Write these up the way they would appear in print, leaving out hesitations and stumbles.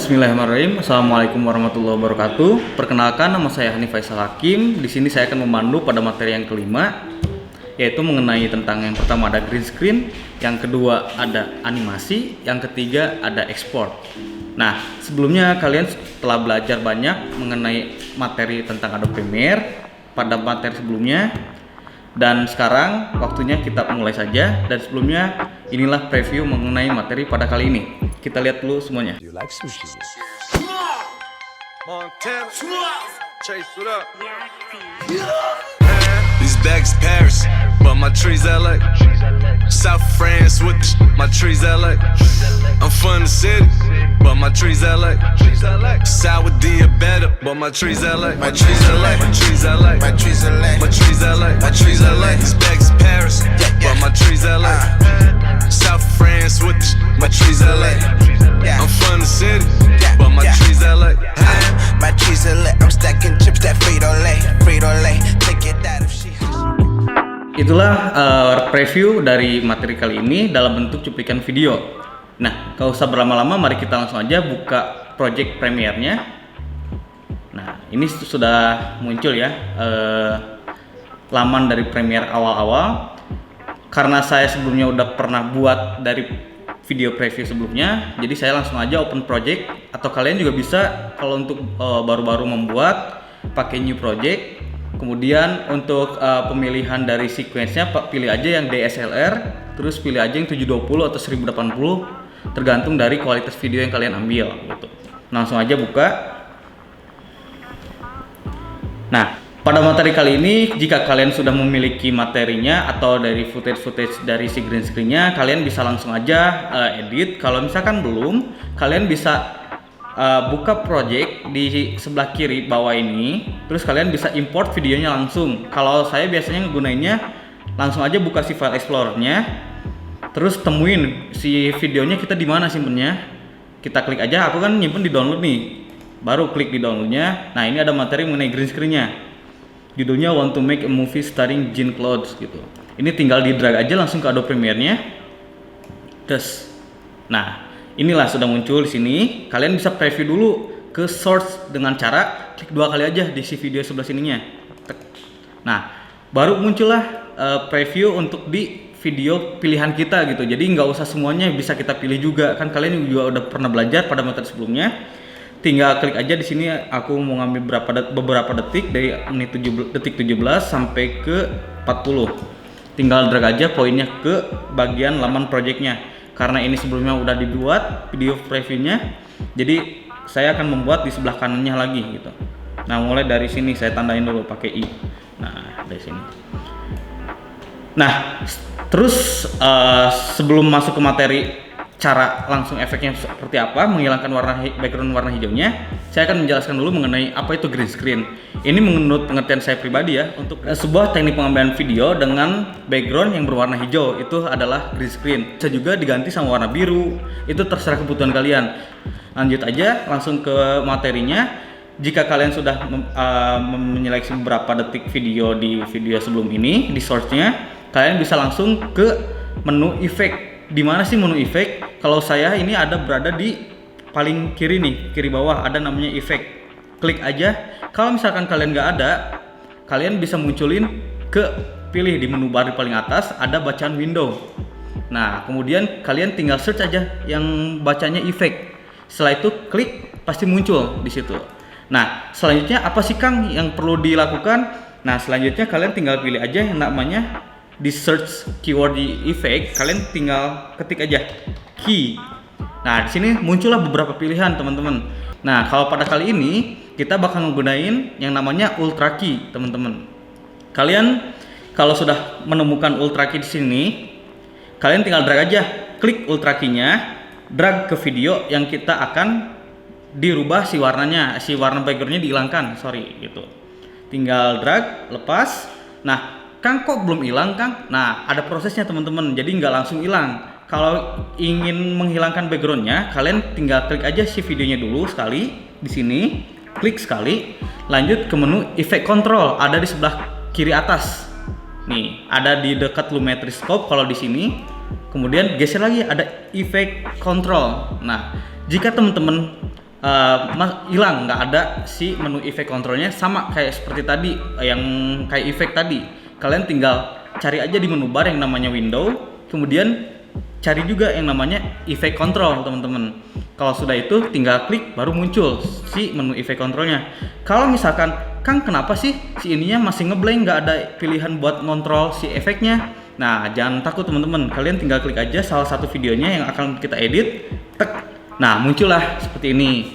Bismillahirrahmanirrahim. Assalamualaikum warahmatullahi wabarakatuh. Perkenalkan, nama saya Hanif Faisal Hakim. Di sini saya akan memandu pada materi yang kelima, yaitu mengenai tentang yang pertama ada green screen, yang kedua ada animasi, yang ketiga ada export. Nah, sebelumnya kalian telah belajar banyak mengenai materi tentang Adobe Premiere pada materi sebelumnya. Dan sekarang waktunya kita mulai saja. Dan sebelumnya inilah preview mengenai materi pada kali ini. Kita lihat dulu semuanya. You like sushi? Montana, chase it up. These bags Paris, but my trees LA. South France with my trees LA. I'm from the city, but my trees LA. Saudi a better, but my trees LA. My trees LA. My trees LA. My trees LA. My trees LA. My trees LA. These bags Paris, but my trees LA. South France with my trees LA. I'm from the city, but my trees LA. My trees are lit. I'm stacking chips that Frito Lay. Frito Lay. Take it that if she. Itulah preview dari materi kali ini dalam bentuk cuplikan video. Nah, gak usah berlama-lama, mari kita langsung aja buka project Premiere-nya. Nah, ini sudah muncul ya laman dari Premiere awal-awal. Karena saya sebelumnya udah pernah buat dari video preview sebelumnya, jadi saya langsung aja open project. Atau kalian juga bisa kalau untuk baru-baru membuat pakai new project. Kemudian untuk pemilihan dari sequence-nya pilih aja yang DSLR, terus pilih aja yang 720 atau 1080, tergantung dari kualitas video yang kalian ambil gitu. Langsung aja buka. Nah, pada materi kali ini, jika kalian sudah memiliki materinya atau dari footage dari si green screen-nya, kalian bisa langsung aja edit. Kalau misalkan belum, kalian bisa buka project di sebelah kiri bawah ini, terus kalian bisa import videonya langsung. Kalau saya biasanya ngegunainnya langsung aja buka si file explorer-nya, terus temuin si videonya kita di mana simpennya. Kita klik aja, aku kan nyimpen di download nih, baru klik di downloadnya. Nah, ini ada materi mengenai green screen-nya. Judulnya Want to Make a Movie Starring Jean Claude gitu. Ini tinggal di drag aja langsung ke Adobe Premiere-nya. Terus, nah inilah sudah muncul di sini. Kalian bisa preview dulu ke source dengan cara klik 2 kali aja di si video sebelah sininya. Nah, baru muncullah preview untuk di video pilihan kita gitu. Jadi nggak usah semuanya bisa kita pilih juga. Kan kalian juga udah pernah belajar pada materi sebelumnya. Tinggal klik aja di sini. Aku mau ngambil beberapa detik dari detik 17 sampai ke 40. Tinggal drag aja poinnya ke bagian laman projectnya. Karena ini sebelumnya udah dibuat video previewnya, jadi saya akan membuat di sebelah kanannya lagi gitu. Nah, mulai dari sini saya tandain dulu pakai i. Nah, dari sini. Nah, terus sebelum masuk ke materi cara langsung efeknya seperti apa, menghilangkan background warna hijaunya, saya akan menjelaskan dulu mengenai apa itu green screen. Ini menurut pengertian saya pribadi ya, untuk sebuah teknik pengambilan video dengan background yang berwarna hijau, itu adalah green screen. Bisa juga diganti sama warna biru, itu terserah kebutuhan kalian. Lanjut aja langsung ke materinya. Jika kalian sudah menyeleksi beberapa detik video di video sebelum ini, di source-nya, kalian bisa langsung ke menu efek. Di mana sih menu efek? Kalau saya ini berada di paling kiri nih, kiri bawah ada namanya efek. Klik aja. Kalau misalkan kalian nggak ada, kalian bisa munculin pilih di menu bar di paling atas ada bacaan window. Nah, kemudian kalian tinggal search aja yang bacanya efek. Setelah itu klik, pasti muncul di situ. Nah, selanjutnya apa sih Kang yang perlu dilakukan? Nah, selanjutnya kalian tinggal pilih aja yang namanya di search keyword di efek, kalian tinggal ketik aja key. Nah, di sini muncullah beberapa pilihan, teman-teman. Nah, kalau pada kali ini kita bakal menggunakan yang namanya ultra key, teman-teman. Kalian kalau sudah menemukan ultra key di sini, kalian tinggal drag aja, klik ultra key-nya, drag ke video yang kita akan dirubah si warnanya, si warna background-nya dihilangkan, gitu. Tinggal drag, lepas. Nah, Kang kok belum hilang Kang? Nah, ada prosesnya teman-teman, jadi nggak langsung hilang. Kalau ingin menghilangkan backgroundnya, kalian tinggal klik aja si videonya dulu sekali di sini, klik sekali, lanjut ke menu Effect Control, ada di sebelah kiri atas. Nih, ada di dekat Lumetri Scope kalau di sini. Kemudian geser lagi ada Effect Control. Nah, jika teman-teman hilang, nggak ada si menu efek kontrolnya, sama kayak seperti tadi yang kayak efek tadi. Kalian tinggal cari aja di menu bar yang namanya window, kemudian cari juga yang namanya efek kontrol teman-teman. Kalau sudah itu tinggal klik baru muncul si menu efek kontrolnya. Kalau misalkan Kang kenapa sih si ininya masih ngeblank, nggak ada pilihan buat ngontrol si efeknya? Nah jangan takut teman-teman, kalian tinggal klik aja salah satu videonya yang akan kita edit, tek. Nah muncullah seperti ini.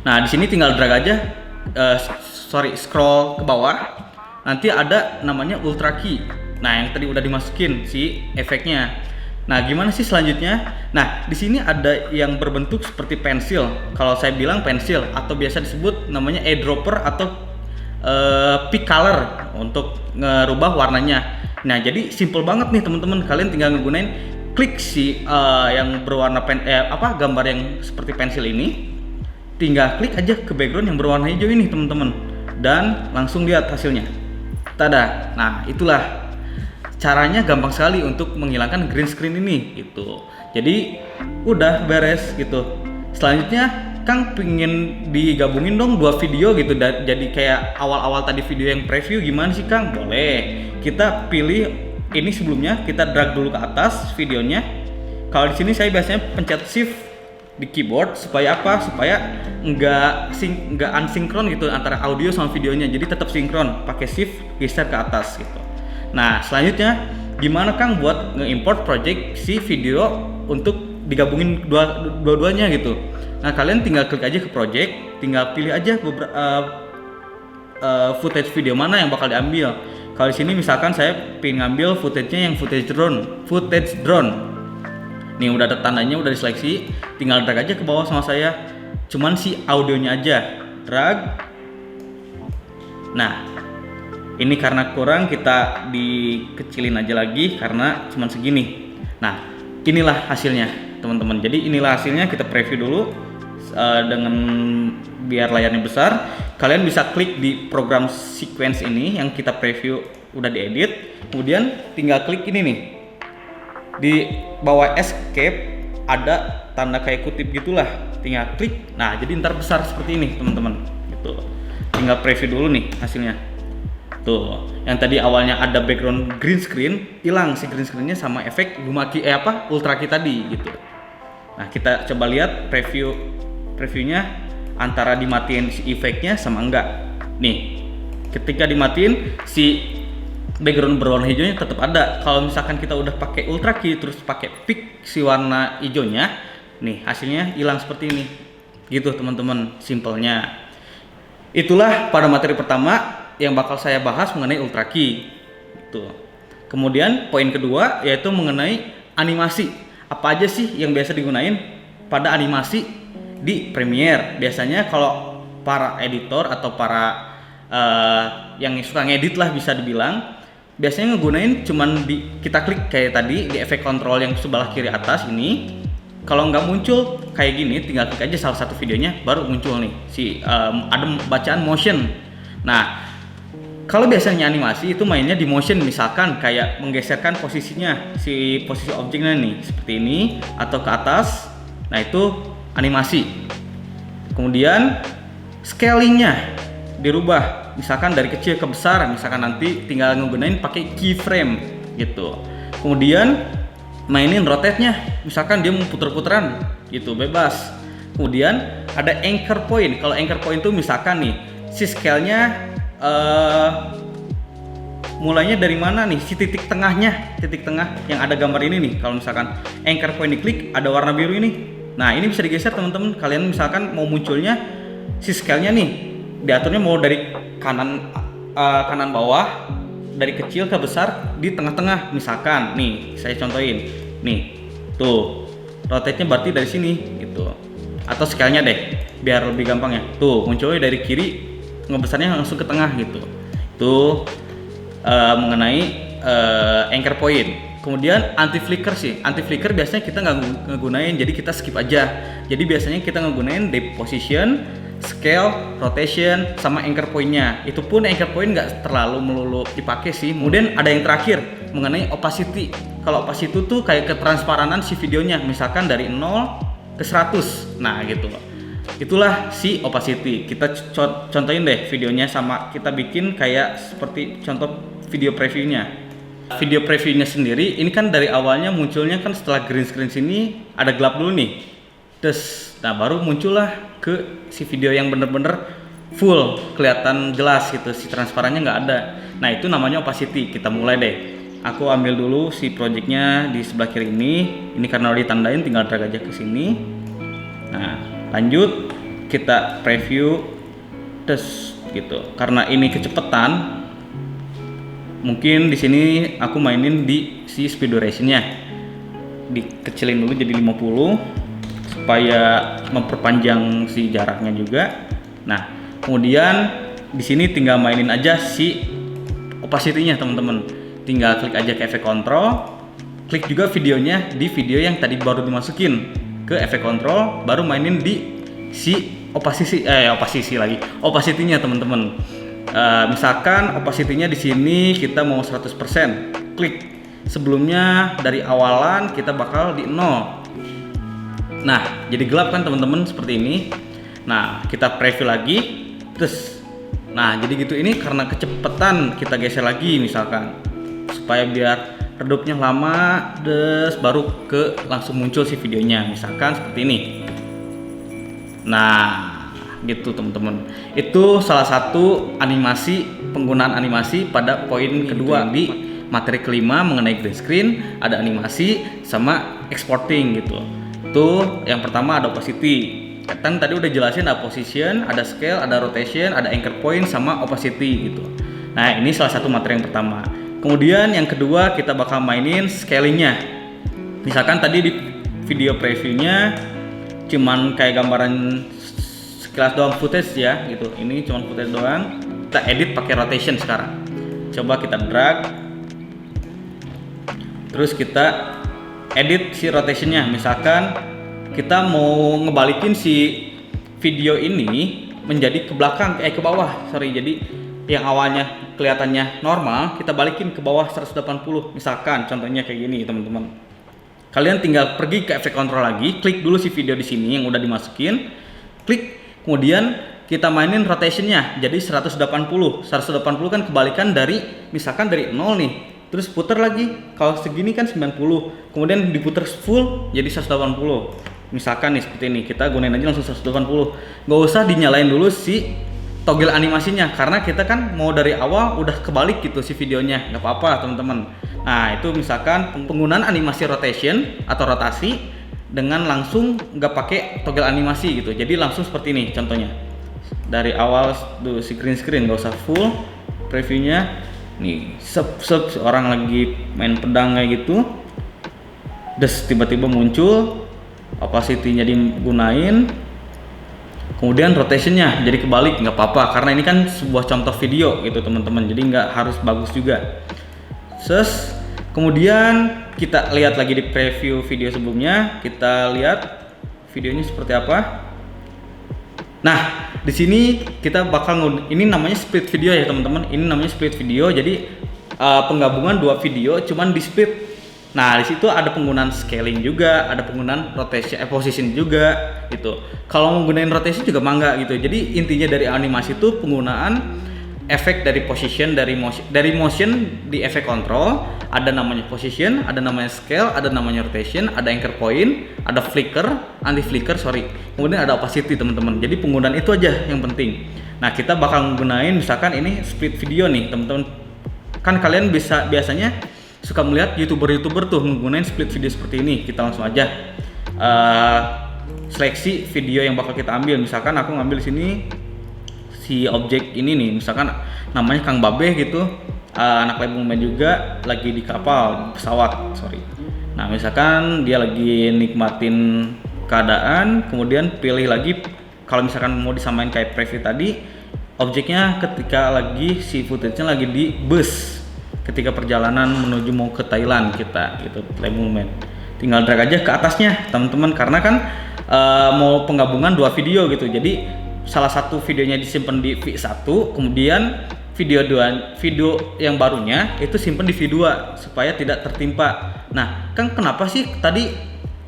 Nah di sini tinggal drag aja, scroll ke bawah, nanti ada namanya ultra key. Nah yang tadi udah dimasukin si efeknya. Nah gimana sih selanjutnya? Nah di sini ada yang berbentuk seperti pensil. Kalau saya bilang pensil, atau biasa disebut namanya eyedropper atau pick color untuk ngerubah warnanya. Nah jadi simple banget nih teman-teman, kalian tinggal ngegunain klik si yang berwarna gambar yang seperti pensil ini, tinggal klik aja ke background yang berwarna hijau ini teman-teman, dan langsung lihat hasilnya. Tada. Nah itulah caranya, gampang sekali untuk menghilangkan green screen ini gitu. Jadi udah beres gitu. Selanjutnya Kang pengen digabungin dong 2 video gitu, jadi kayak awal-awal tadi video yang preview, gimana sih Kang? Boleh. Kita pilih ini sebelumnya, kita drag dulu ke atas videonya. Kalau di sini saya biasanya pencet shift di keyboard supaya apa? Supaya nggak unsinkron gitu antara audio sama videonya. Jadi tetap sinkron, pakai shift geser ke atas gitu. Nah selanjutnya gimana Kang buat nge-import project si video untuk digabungin dua-duanya gitu. Nah kalian tinggal klik aja ke project, tinggal pilih aja footage video mana yang bakal diambil. Kalau di sini misalkan saya pengen ngambil footage-nya yang footage drone. Nih udah ada tandanya, udah diseleksi, tinggal drag aja ke bawah sama saya. Cuman si audionya aja drag. Nah ini karena kurang, kita dikecilin aja lagi karena cuman segini. Nah inilah hasilnya teman-teman. Jadi inilah hasilnya, kita preview dulu dengan biar layarnya besar. Kalian bisa klik di program sequence ini yang kita preview udah diedit, kemudian tinggal klik ini nih, di bawah escape ada tanda kayak kutip gitulah, tinggal klik. Nah jadi ntar besar seperti ini teman-teman gitu. Tinggal preview dulu nih hasilnya. Tuh, yang tadi awalnya ada background green screen, hilang si green screennya sama efek ultra key tadi gitu. Nah kita coba lihat previewnya antara dimatiin si efeknya sama enggak. Nih ketika dimatiin si background berwarna hijaunya tetap ada. Kalau misalkan kita udah pakai ultra key terus pakai pick si warna hijaunya, nih hasilnya hilang seperti ini gitu teman-teman, simpelnya. Itulah pada materi pertama yang bakal saya bahas mengenai ultra key gitu. Kemudian poin kedua yaitu mengenai animasi. Apa aja sih yang biasa digunain pada animasi di Premiere? Biasanya kalau para editor atau para yang suka ngedit lah bisa dibilang, biasanya ngegunain cuman kita klik kayak tadi di efek kontrol yang sebelah kiri atas ini. Kalau nggak muncul kayak gini, tinggal klik aja salah satu videonya baru muncul nih si ada bacaan motion. Nah kalau biasanya animasi itu mainnya di motion, misalkan kayak menggeserkan posisinya, si posisi objeknya nih seperti ini atau ke atas. Nah itu animasi. Kemudian scalingnya dirubah, misalkan dari kecil ke besar, misalkan nanti tinggal ngegunain pakai keyframe gitu. Kemudian mainin rotate-nya, misalkan dia mau puter-puteran gitu, bebas. Kemudian ada anchor point. Kalau anchor point itu misalkan nih si scale-nya mulainya dari mana nih, si titik tengah yang ada gambar ini nih. Kalau misalkan anchor point diklik ada warna biru ini. Nah ini bisa digeser teman-teman. Kalian misalkan mau munculnya si scale-nya nih, diaturnya mau dari kanan bawah, dari kecil ke besar, di tengah-tengah. Misalkan nih saya contohin nih, tuh rotate-nya berarti dari sini gitu, atau scale-nya deh biar lebih gampang ya. Tuh munculnya dari kiri, ngebesarnya langsung ke tengah gitu. Itu mengenai anchor point. Kemudian anti flicker sih. Anti flicker biasanya kita nggak ngegunain, jadi kita skip aja. Jadi biasanya kita ngegunain depth position, scale, rotation, sama anchor point-nya. Itu pun anchor point nggak terlalu melulu dipakai sih. Kemudian ada yang terakhir mengenai opacity. Kalau opacity tuh kayak ketransparanan si videonya, misalkan dari 0 ke 100. Nah gitu. Itulah si opacity. Kita contohin deh videonya, sama kita bikin kayak seperti contoh video previewnya. Video previewnya sendiri ini kan dari awalnya munculnya kan setelah green screen sini ada gelap dulu nih. Terus nah baru muncullah ke si video yang bener-bener full kelihatan jelas gitu, si transparannya nggak ada. Nah itu namanya opacity. Kita mulai deh. Aku ambil dulu si projectnya di sebelah kiri ini karena udah ditandain, tinggal drag aja ke sini. Nah lanjut kita preview tes gitu. Karena ini kecepatan, mungkin di sini aku mainin di si speed durationnya, dikecilin dulu jadi 50 supaya memperpanjang si jaraknya juga. Nah kemudian di sini tinggal mainin aja si opacity-nya teman-teman. Tinggal klik aja ke efek control, klik juga videonya di video yang tadi baru dimasukin ke efek control, baru mainin di si opacity-nya teman-teman. Misalkan opacity-nya di sini kita mau 100%, klik. Sebelumnya dari awalan kita bakal di 0. Nah, jadi gelap kan teman-teman seperti ini. Nah, kita preview lagi, terus nah jadi gitu. Ini karena kecepatan kita geser lagi misalkan, supaya biar redupnya lama, baru langsung muncul si videonya, misalkan seperti ini. Nah gitu teman-teman, itu salah satu penggunaan animasi pada poin kedua di materi kelima mengenai green screen. Ada animasi sama exporting gitu. Itu yang pertama ada opacity. Kan tadi udah jelasin ada position, ada scale, ada rotation, ada anchor point sama opacity gitu. Nah ini salah satu materi yang pertama. Kemudian yang kedua kita bakal mainin scalingnya. Misalkan tadi di video previewnya cuman kayak gambaran sekilas doang footage ya gitu. Ini cuman footage doang. Kita edit pakai rotation sekarang. Coba kita drag. Terus kita edit si rotationnya. Misalkan kita mau ngebalikin si video ini menjadi ke belakang, ke bawah. Jadi yang awalnya kelihatannya normal, kita balikin ke bawah 180. Misalkan contohnya kayak gini teman-teman. Kalian tinggal pergi ke efek control lagi, klik dulu si video di sini yang udah dimasukin, klik, kemudian kita mainin rotationnya jadi 180 kan kebalikan dari misalkan dari 0 nih, terus putar lagi. Kalau segini kan 90, kemudian diputar full jadi 180. Misalkan nih seperti ini, kita gunain aja langsung 180. Gak usah dinyalain dulu si toggle animasinya, karena kita kan mau dari awal udah kebalik gitu si videonya, nggak apa-apa teman-teman. Nah itu misalkan penggunaan animasi rotation atau rotasi dengan langsung nggak pakai toggle animasi gitu, jadi langsung seperti ini contohnya. Dari awal tuh si green screen, nggak usah full previewnya. Nih orang lagi main pedang kayak gitu, tiba-tiba muncul opacity-nya digunain. Kemudian rotationnya jadi kebalik, nggak apa-apa karena ini kan sebuah contoh video gitu teman-teman, jadi nggak harus bagus juga. Kemudian kita lihat lagi di preview video sebelumnya, kita lihat videonya seperti apa. Nah di sini kita bakal ini namanya split video ya teman-teman. Ini namanya split video, jadi penggabungan dua video cuman di split. Nah di situ ada penggunaan scaling juga, ada penggunaan rotation, position juga gitu. Kalau mau gunain rotation juga mangga gitu. Jadi intinya dari animasi itu penggunaan efek dari position, dari motion di efek control. Ada namanya position, ada namanya scale, ada namanya rotation, ada anchor point, ada flicker, anti flicker kemudian ada opacity teman-teman. Jadi penggunaan itu aja yang penting. Nah kita bakal gunain misalkan ini split video nih teman-teman. Kan kalian biasanya suka melihat youtuber tuh menggunakan split video seperti ini. Kita langsung aja seleksi video yang bakal kita ambil. Misalkan aku ngambil sini si objek ini nih, misalkan namanya Kang Babeh gitu, anak Lebungmen juga, lagi di kapal pesawat. Nah misalkan dia lagi nikmatin keadaan, kemudian pilih lagi kalau misalkan mau disamain kayak preview tadi, objeknya ketika lagi si footage-nya lagi di bus ketika perjalanan menuju mau ke Thailand kita gitu, Lebungmen. Tinggal drag aja ke atasnya teman-teman, karena kan mau penggabungan dua video gitu. Jadi salah satu videonya disimpan di V1, kemudian video yang barunya itu simpan di V2 supaya tidak tertimpa. Nah, kan kenapa sih tadi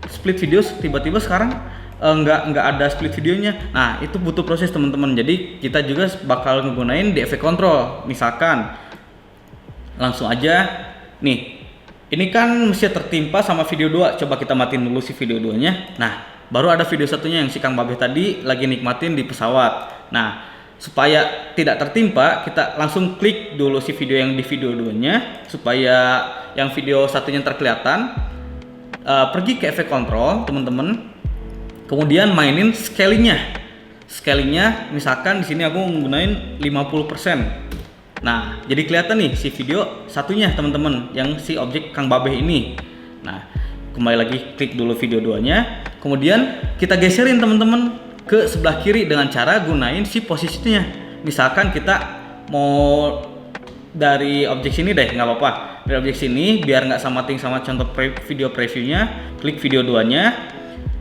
split video tiba-tiba sekarang nggak ada split videonya. Nah itu butuh proses teman-teman. Jadi kita juga bakal ngegunain di efek control. Misalkan langsung aja nih, ini kan mesti tertimpa sama video 2. Coba kita matiin dulu si video 2 nya. Nah baru ada video satunya yang si Kang Babe tadi lagi nikmatin di pesawat. Nah supaya tidak tertimpa, kita langsung klik dulu si video yang di video 2 nya supaya yang video satunya terkelihatan. Pergi ke efek control teman-teman, kemudian mainin scalingnya misalkan di sini aku menggunakan 50%. Nah jadi kelihatan nih si video satunya teman-teman, yang si objek Kang Babe ini. Nah kembali lagi klik dulu video 2 nya, kemudian kita geserin teman-teman ke sebelah kiri dengan cara gunain si posisinya. Misalkan kita mau dari objek sini deh, nggak apa-apa, dari objek sini biar nggak samating sama contoh video previewnya. Klik video 2 nya.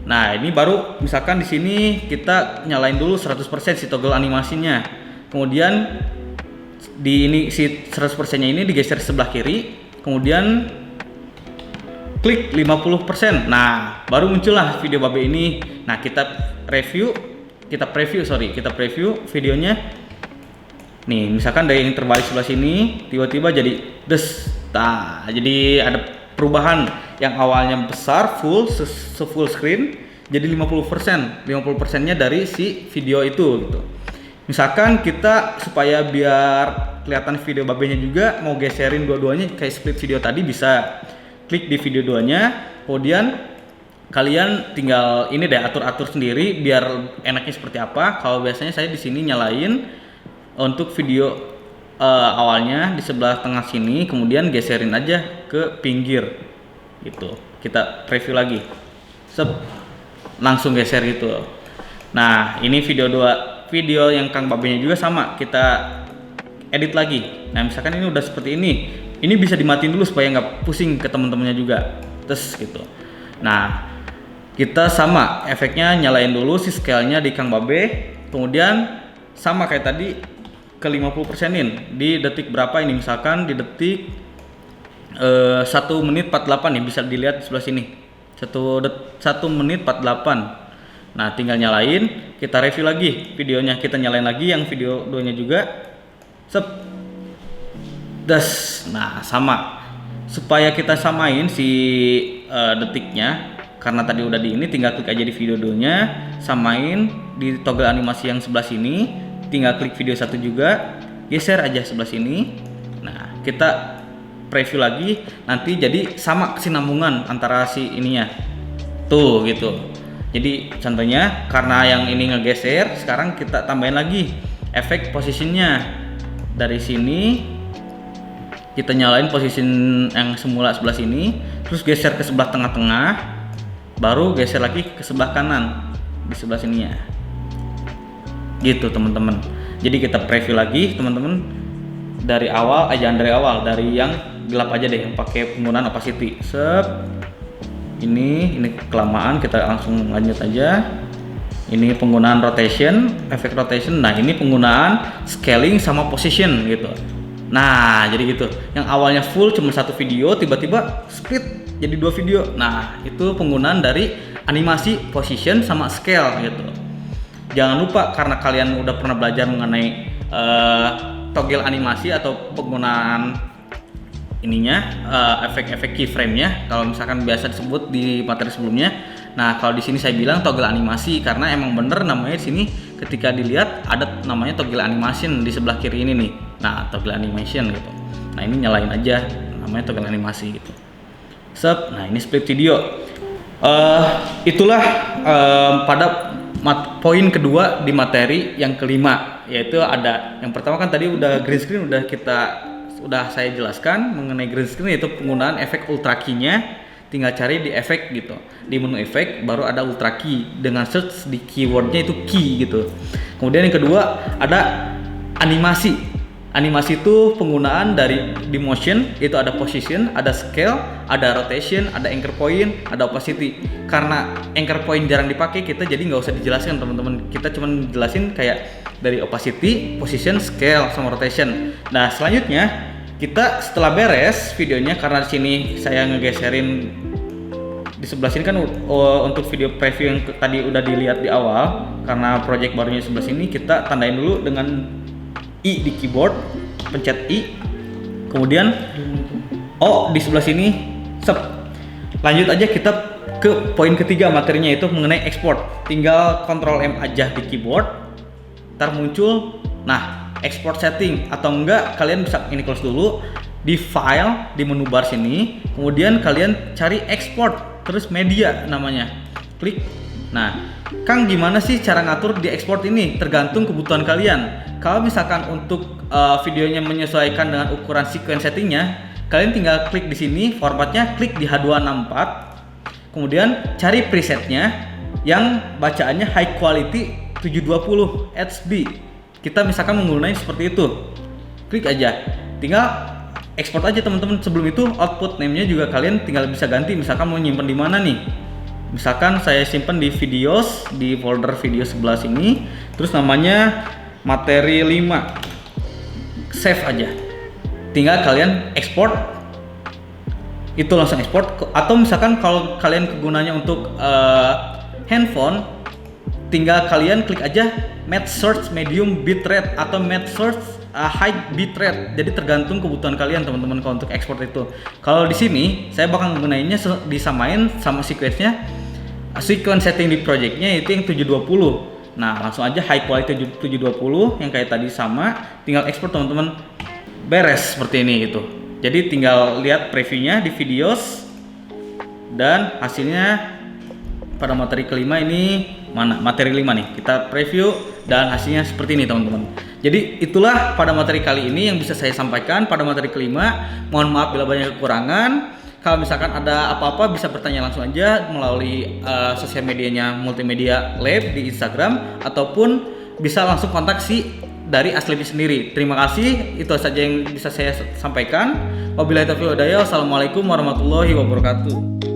Nah ini baru misalkan di sini kita nyalain dulu 100% si toggle animasinya, kemudian di ini si 100% nya ini digeser sebelah kiri, kemudian klik 50%. Nah baru muncullah video Babe ini. Nah kita preview videonya. Nih misalkan dari yang terbalik sebelah sini tiba-tiba jadi des. Nah jadi ada perubahan yang awalnya besar full screen jadi 50% nya dari si video itu gitu. Misalkan kita supaya biar kelihatan video Babe nya juga mau geserin dua-duanya kayak split video tadi, bisa klik di video 2 nya, kemudian kalian tinggal ini deh atur-atur sendiri biar enaknya seperti apa. Kalau biasanya saya di sini nyalain untuk video awalnya di sebelah tengah sini, kemudian geserin aja ke pinggir gitu. Kita preview lagi, langsung geser gitu. Nah ini video 2, video yang Kang Babe nya juga sama, kita edit lagi. Nah misalkan ini udah seperti ini bisa dimatiin dulu supaya nggak pusing ke teman-temannya juga, terus gitu. Nah kita sama efeknya nyalain dulu si scale-nya di Kang Babe, kemudian sama kayak tadi ke 50%-in di detik berapa ini, misalkan di detik 1 menit 48 nih, bisa dilihat sebelah sini 1 menit 48. Nah tinggal nyalain, kita review lagi videonya, kita nyalain lagi yang video 2 nya juga, nah sama, supaya kita samain si detiknya, karena tadi udah di ini, tinggal klik aja di video 2 nya, samain di toggle animasi yang sebelah sini, tinggal klik video 1 juga, geser aja sebelah sini. Nah kita preview lagi, nanti jadi sama kesinambungan antara si ininya tuh gitu. Jadi contohnya karena yang ini ngegeser, sekarang kita tambahin lagi efek positionnya. Dari sini kita nyalain position yang semula sebelah sini, terus geser ke sebelah tengah-tengah, baru geser lagi ke sebelah kanan di sebelah sininya gitu teman-teman. Jadi kita preview lagi teman-teman dari awal aja, dari yang gelap aja deh, yang pakai penggunaan opacity. Ini kelamaan, kita langsung lanjut aja. Ini penggunaan rotation, efek rotation. Nah ini penggunaan scaling sama position gitu. Nah jadi gitu, yang awalnya full cuma satu video, tiba-tiba split jadi 2 video. Nah itu penggunaan dari animasi, position sama scale gitu. Jangan lupa, karena kalian udah pernah belajar mengenai toggle animasi atau penggunaan ininya, efek-efek keyframe-nya kalau misalkan biasa disebut di materi sebelumnya. Nah kalau di sini saya bilang toggle animasi karena emang bener namanya di sini, ketika dilihat ada namanya toggle animation di sebelah kiri ini nih. Nah toggle animation gitu. Nah ini nyalain aja, namanya toggle animasi gitu. Nah ini split video. Itulah pada poin kedua di materi yang kelima, yaitu ada yang pertama kan tadi udah green screen, udah saya jelaskan mengenai green screen, yaitu penggunaan efek ultra key-nya. Tinggal cari di efek gitu, di menu efek baru ada ultra key, dengan search di keywordnya itu key gitu. Kemudian yang kedua ada animasi. Animasi itu penggunaan dari di motion, itu ada position, ada scale, ada rotation, ada anchor point, ada opacity. Karena anchor point jarang dipakai, kita jadi nggak usah dijelaskan teman-teman, kita cuma jelasin kayak dari opacity, position, scale, sama rotation. Nah selanjutnya kita setelah beres videonya, karena di sini saya ngegeserin di sebelah sini kan untuk video preview yang tadi udah dilihat di awal, karena project barunya sebelah sini kita tandain dulu dengan I di keyboard, pencet I, kemudian O di sebelah sini, lanjut aja kita ke poin ketiga materinya, itu mengenai export. Tinggal Ctrl M aja di keyboard, ntar muncul, nah export setting, atau enggak kalian bisa ini close dulu di file di menu bar sini, kemudian kalian cari export, terus media namanya, klik. Nah, Kang gimana sih cara ngatur di export ini? Tergantung kebutuhan kalian. Kalau misalkan untuk videonya menyesuaikan dengan ukuran sequence settingnya, kalian tinggal klik di sini formatnya, klik di H264, kemudian cari presetnya yang bacaannya high quality 720 HB. Kita misalkan menggunakan seperti itu, klik aja, tinggal export aja teman-teman. Sebelum itu output name-nya juga kalian tinggal bisa ganti, misalkan mau nyimpen di mana nih. Misalkan saya simpen di videos, di folder video sebelah sini, terus namanya materi 5. Save aja. Tinggal kalian export. Itu langsung export. Atau misalkan kalau kalian kegunaannya untuk handphone, tinggal kalian klik aja match search medium bitrate atau match search high bitrate. Jadi tergantung kebutuhan kalian teman-teman kalau untuk ekspor itu. Kalau di sini saya bakal menggunakannya disamain sama sequence-nya, sequence setting di project-nya itu yang 720. Nah, langsung aja high quality 720 yang kayak tadi sama, tinggal ekspor teman-teman. Beres seperti ini gitu. Jadi tinggal lihat previewnya di videos, dan hasilnya pada materi kelima ini, mana materi 5 nih, kita preview dan hasilnya seperti ini teman-teman. Jadi itulah pada materi kali ini yang bisa saya sampaikan pada materi kelima. Mohon maaf bila banyak kekurangan. Kalau misalkan ada apa-apa bisa bertanya langsung aja melalui sosial medianya Multimedia Lab di Instagram, ataupun bisa langsung kontak si dari Aslebi sendiri. Terima kasih, itu saja yang bisa saya sampaikan. Wabillahi taufiq wal hidayah. Wassalamualaikum warahmatullahi wabarakatuh.